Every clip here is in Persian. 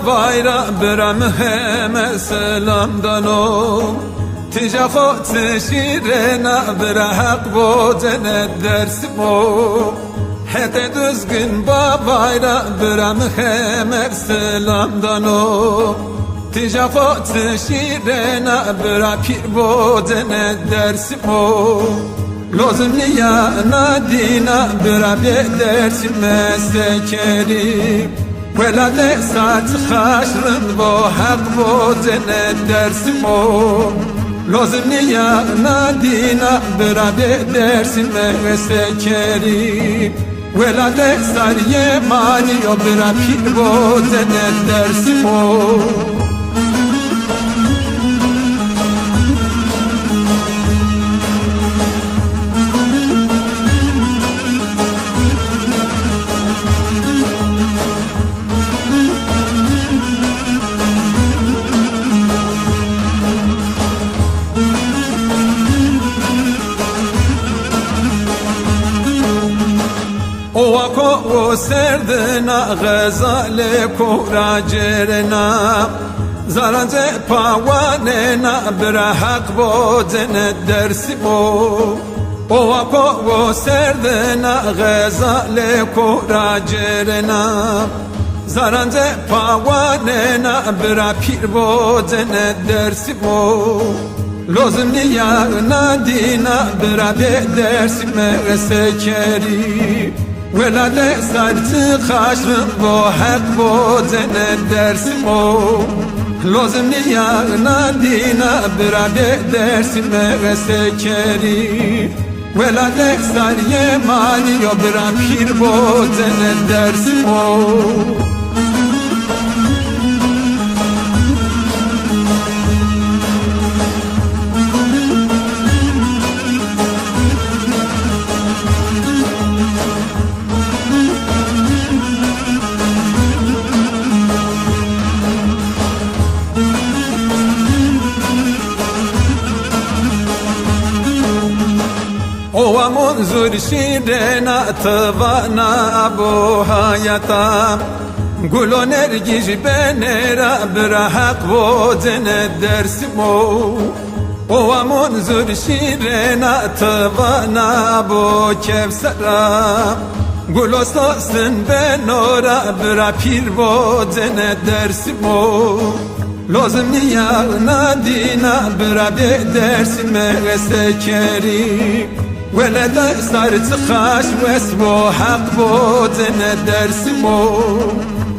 وایرا برم همه سلام دانو تیجا خود شیره نبره حق بودن درس مو حتی düzgün babayla برم همه سلام دانو تیجا خود شیره نبره پیر بودن درس مو لازم نیا ندینا برا به درس مسکری ولاد ساعت خشرن با حق بودن درس مو لازم نیا ندینا برا به درس مسکری ولاد ساریه مانی و برا پیر بودن درس مو و سردنا غزال کوراجرنا زرنج پاواننا بر حق بودن درس مو و سردنا غزال کوراجرنا زرنج پاواننا بر پیر بودن درس مو لازم نیا ندینا بر درس مسکری ولاد سرت خشم با حق بودن درس مو لازم نیا ندینا برا درس مسکری ولاد سریه مانی و برا پیر بودن درس مو و منظور شیرنا توانا بو حیاتا گل و نرگیج بنرا بر حق بودن درس مو و منظور شیرنا توانا بو کفسرا گل و ساسن بنورا بر پیر بودن درس مو لازم نیا ندینا بر درس مسکری ولد صارت خاش واسمو حق بودن درس مو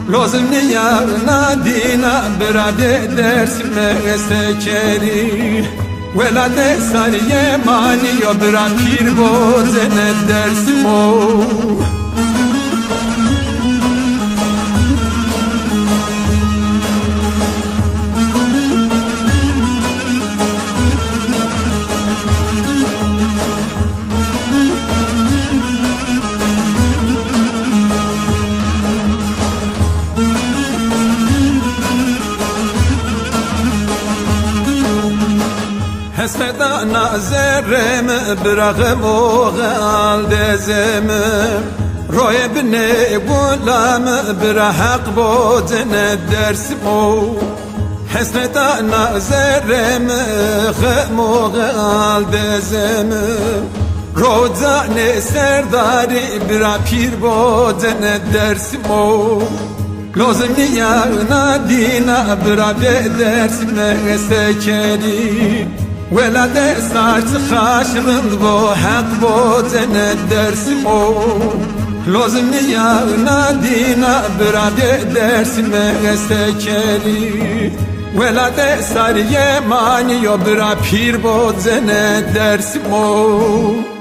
لازم نیا ندینا برا درس مسکری ولد سریه مانی و برا پیر بودن درس مو حسدا نظرم برغم و غال دزم روی بنی غلام بر حق بودن درس مو حسدا نظرم غم و غال دزم روزان سرداری بر پیر بودن درس مو لازم نیا ندینا بر درس مسکری ولاد سرت خشم با حق بودن درس مو لازم نیا ندینا بر درس مسکری ولاد سریه مانی و بر پیر بودن درس مو